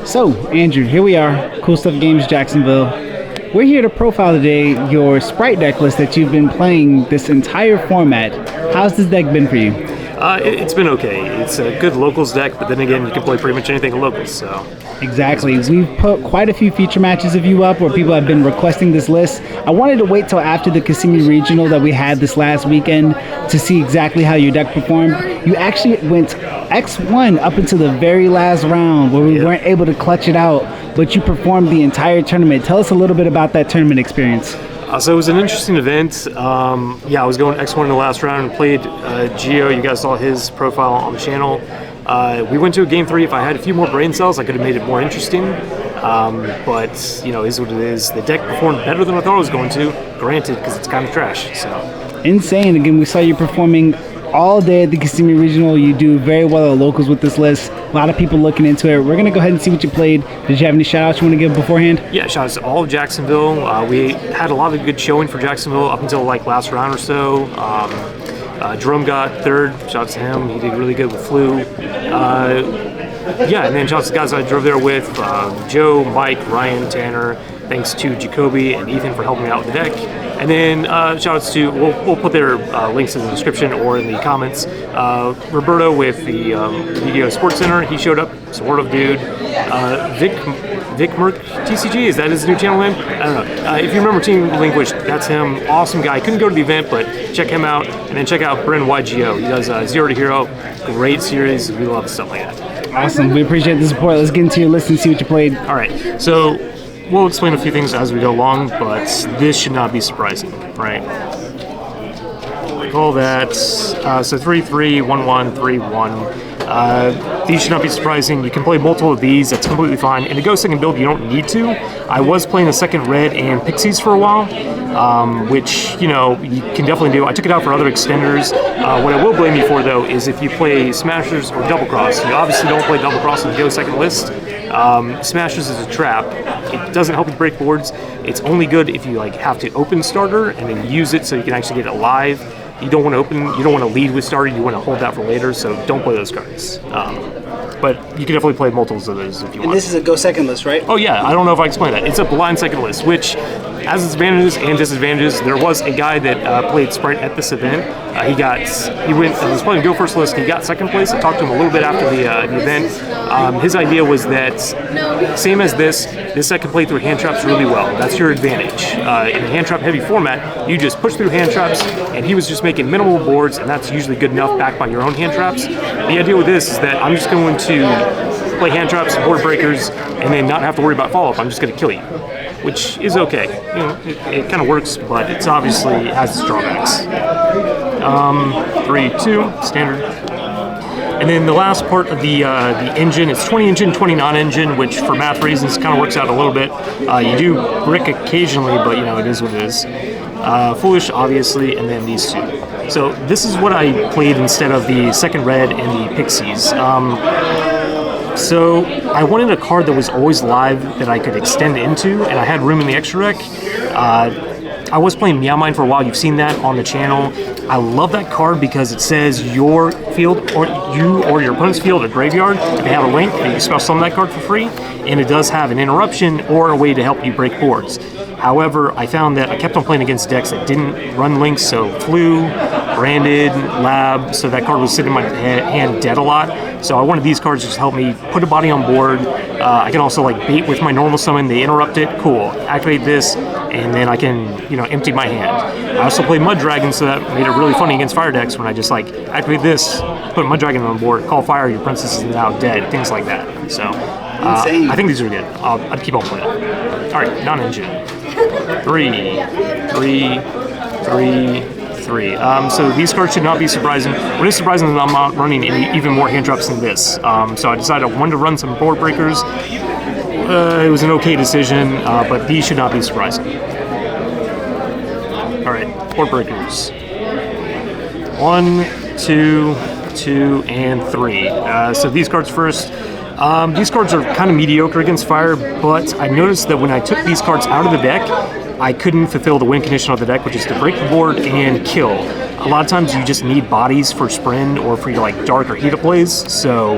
So, Andrew, here we are, Cool Stuff Games Jacksonville. We're here to profile today your Spright deck list that you've been playing this entire format. How's this deck been for you? It's been okay. It's a good locals deck, but then again, you can play pretty much anything in locals, so... Exactly. We've put quite a few feature matches of you up where people have been requesting this list. I wanted to wait till after the Kissimmee Regional that we had this last weekend to see exactly how your deck performed. You actually went X1 up until the very last round where we weren't able to clutch it out, but you performed the entire tournament. Tell us a little bit about that tournament experience. So it was an interesting event. I was going X1 in the last round and played Geo. You guys saw his profile on the channel. We went to a game 3. If I had a few more brain cells, I could have made it more interesting. But, you know, it is what it is. The deck performed better than I thought it was going to, granted, because it's kind of trash. So insane. Again, we saw you performing all day at the Kissimmee Regional. You do very well at locals with this list. A lot of people looking into it. We're going to go ahead and see what you played. Did you have any shout outs you want to give beforehand? Yeah, shout outs to all of Jacksonville. We had a lot of good showing for Jacksonville up until like last round or so. Jerome got third. Shout out to him. He did really good with Flu. And then shout out to the guys I drove there with, Joe, Mike, Ryan, Tanner. Thanks to Jacoby and Ethan for helping me out with the deck. And then shout outs to, we'll put their links in the description or in the comments. Roberto with the Video Sports Center, he showed up, supportive dude. Vic Merc TCG, is that his new channel name? I don't know. If you remember Team Relinquished, that's him. Awesome guy. Couldn't go to the event, but check him out. And then check out Bren YGO. He does Zero to Hero. Great series. We love stuff like that. Awesome. We appreciate the support. Let's get into your list and see what you played. All right. So we'll explain a few things as we go along, but this should not be surprising, right? Call that. So 3-3, 1-1, 3-1. These should not be surprising. You can play multiple of these. That's completely fine. In the Go Second build, you don't need to. I was playing the second red and Pixies for a while, which, you know, you can definitely do. I took it out for other extenders. What I will blame you for, though, is if you play Smashers or Double Cross. You obviously don't play Double Cross on the Go Second list. Smashers is a trap. It doesn't help you break boards. It's only good if you like have to open starter and then use it so you can actually get it live. You don't want to open. You don't want to lead with starter. You want to hold that for later. So don't play those cards. But you can definitely play multiples of those if you want. And this is a Go Second list, right? Oh yeah, I don't know if I explained that. It's a blind second list, which has its advantages and disadvantages. There was a guy that played Spright at this event. He was playing Go First list. He got second place. I talked to him a little bit after the event. His idea was that same as this set can play through hand traps really well. That's your advantage. In a hand trap heavy format, you just push through hand traps, and he was just making minimal boards, and that's usually good enough backed by your own hand traps. The idea with this is that I'm just going to play hand traps, board breakers, and then not have to worry about follow-up. I'm just going to kill you, which is okay. You know, it kind of works, but it's obviously has its drawbacks. 3-2 standard. And then the last part of the engine, it's 20 engine, 20 non-engine, which for math reasons kind of works out a little bit. You do brick occasionally, but you know, it is what it is. Foolish, obviously, and then these two. So this is what I played instead of the second red and the Pixies. So I wanted a card that was always live that I could extend into, and I had room in the extra deck. I was playing Meow Mine for a while. You've seen that on the channel. I love that card because it says your field or you or your opponent's field or graveyard. They have a link that you can spell summon that card for free, and it does have an interruption or a way to help you break boards. However, I found that I kept on playing against decks that didn't run links, so Flu, Branded, Lab, so that card was sitting in my hand dead a lot. So I wanted these cards to just help me put a body on board. I can also like bait with my normal summon, they interrupt it, cool. Activate this, and then I can, you know, empty my hand. I also played Mud Dragon, so that made it really funny against fire decks when I just like activate this, put Mud Dragon on board, call fire, your princess is now dead, things like that. So I think these are good. I'd keep on playing. All right, non-engine. 3, 3, 3, 3. So these cards should not be surprising. What is surprising is I'm not running even more hand traps than this. So I decided I wanted to run some board breakers. It was an okay decision, but these should not be surprising. All right, board breakers. 1, 2, 2, and 3. So these cards first. These cards are kind of mediocre against fire, but I noticed that when I took these cards out of the deck, I couldn't fulfill the win condition of the deck, which is to break the board and kill. A lot of times you just need bodies for sprint or for your like dark or heat up plays, so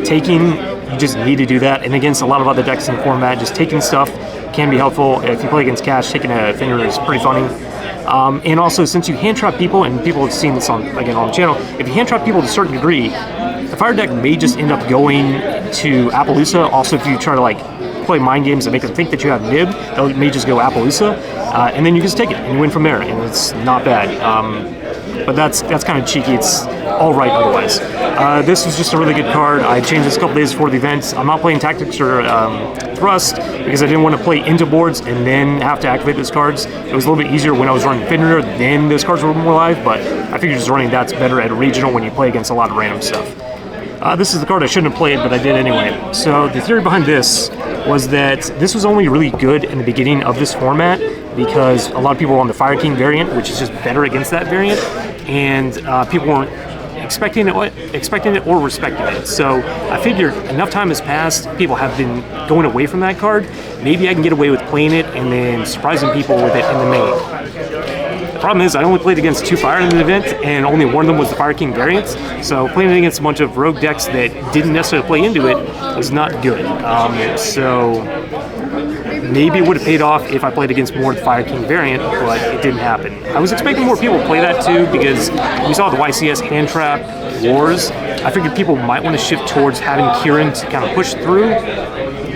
taking you just need to do that. And against a lot of other decks in the format, just taking stuff can be helpful. If you play against Cash, taking a Fenrir is pretty funny. And also, since you hand trap people, and people have seen this on the channel, if you hand trap people to a certain degree, the fire deck may just end up going to Appaloosa. Also, if you try to like play mind games that make them think that you have Nib, they may just go Appaloosa, and then you just take it and you win from there, and it's not bad. But that's kind of cheeky. It's all right otherwise. This was just a really good card. I changed this a couple days before the event. I'm not playing Tactics or Thrust because I didn't want to play into boards and then have to activate those cards. It was a little bit easier when I was running Fenrir, then those cards were more live, but I figured just running that's better at a regional when you play against a lot of random stuff. This is the card I shouldn't have played, but I did anyway. So the theory behind this was that this was only really good in the beginning of this format because a lot of people were on the Fire King variant, which is just better against that variant, and people weren't expecting it or respecting it. So I figured enough time has passed, people have been going away from that card, maybe I can get away with playing it and then surprising people with it in the main. The problem is I only played against 2 Fire in the event, and only one of them was the Fire King variant, so playing it against a bunch of rogue decks that didn't necessarily play into it was not good. So maybe it would have paid off if I played against more of the Fire King variant, but it didn't happen. I was expecting more people to play that too because we saw the YCS hand trap wars. I figured people might want to shift towards having Kieran to kind of push through,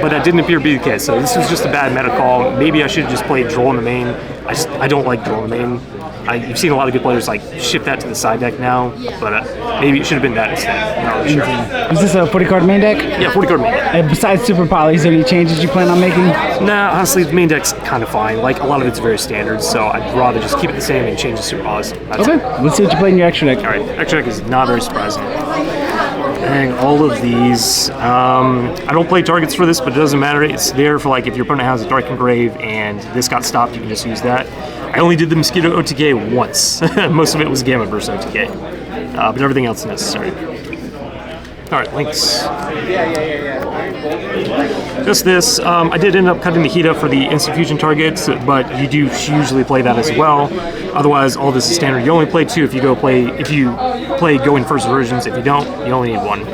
but that didn't appear to be the case. So this was just a bad meta call. Maybe I should have just played Droll in the main. I don't like Droll in the main. You've seen a lot of good players like shift that to the side deck now, but maybe it should have been that instead. Not really sure. Is this a 40 card main deck? Yeah, 40 card main deck. And besides Super Poly, is there any changes you plan on making? Nah, honestly, the main deck's kind of fine. Like, a lot of it's very standard, so I'd rather just keep it the same and change the Super Polys. Okay, let's see what you play in your extra deck. All right, extra deck is not very surprising. Dang, all of these. I don't play targets for this, but it doesn't matter. It's there for like if your opponent has a Dark Engrave and this got stopped, you can just use that. I only did the Mosquito OTK once. Most of it was Gamma Burst OTK, but everything else is necessary. All right, links. Just this. I did end up cutting the Hita for the instant fusion targets, but you do usually play that as well. Otherwise, all this is standard. You only play 2 if you play go in first versions. If you don't, you only need 1.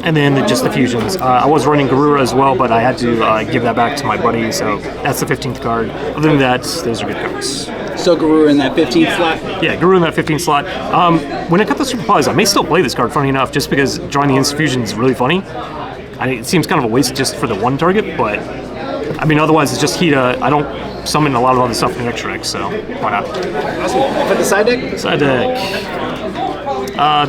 And then just the fusions. I was running Garura as well, but I had to give that back to my buddy, so that's the 15th card. Other than that, those are good cards. So Garura in that 15th slot? Yeah, Garura in that 15th slot. When I cut the Super Polys, I may still play this card, funny enough, just because drawing the instant fusion is really funny. It seems kind of a waste just for the 1 target, but I mean, otherwise it's just Hita. I don't summon a lot of other stuff in the extra deck, so why not? Awesome. For the side deck? Side deck.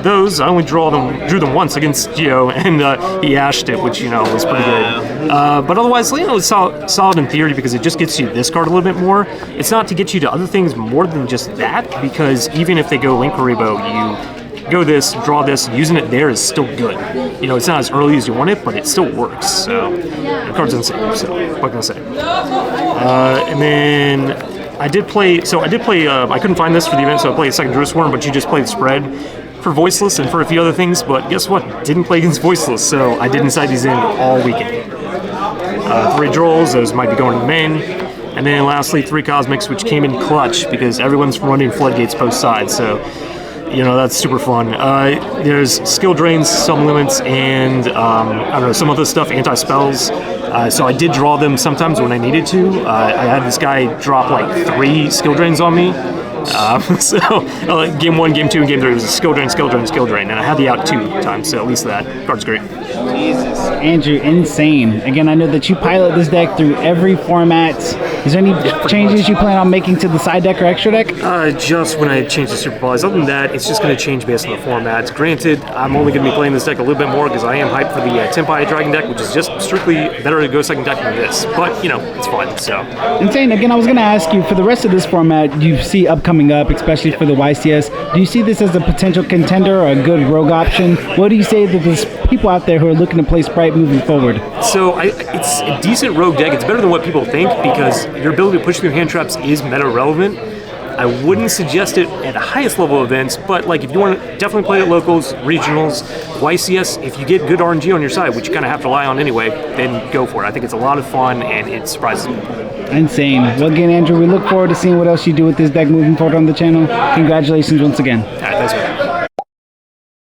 Those, I only drew them once against Geo, and he ashed it, which, was pretty good. But otherwise, it's solid in theory because it just gets you this card a little bit more. It's not to get you to other things more than just that, because even if they go Link Karibo, you go this, draw this, using it there is still good. It's not as early as you want it, but it still works. So the card's insane, so what can I say? And then I did play, I couldn't find this for the event, so I played second Druid Swarm, but you just played Spread for Voiceless and for a few other things, but guess what? Didn't play against Voiceless, so I did inside these in all weekend. 3 Drolls, those might be going to the main. And then lastly, 3 Cosmics, which came in clutch because everyone's running Floodgates post side, so that's super fun. There's skill drains, some limits, and some other stuff, anti-spells. So I did draw them sometimes when I needed to. I had this guy drop like 3 skill drains on me. Game 1, Game 2, and Game 3 was a skill drain, and I had the out 2 times, so at least that card's great. Jesus, Andrew, insane. Again, I know that you pilot this deck through every format. Is there any changes you plan on making to the side deck or extra deck? Just when I change the Super Polys. Other than that, it's just going to change based on the formats. Granted, I'm only going to be playing this deck a little bit more because I am hyped for the Tempai Dragon deck, which is just strictly better to go second deck than this. But, it's fun, so. Insane. Again, I was going to ask you, for the rest of this format, you see upcoming up, especially for the YCS, do you see this as a potential contender or a good rogue option? What do you say that there's people out there who are looking to play Spright moving forward? So it's a decent rogue deck. It's better than what people think because your ability to push through hand traps is meta relevant. I wouldn't suggest it at the highest level events, but if you want to definitely play at locals, regionals, YCS, if you get good RNG on your side, which you kind of have to rely on anyway, then go for it. I think it's a lot of fun and it surprises me. Insane. Well, again, Andrew, we look forward to seeing what else you do with this deck moving forward on the channel. Congratulations once again. All right, thanks, man.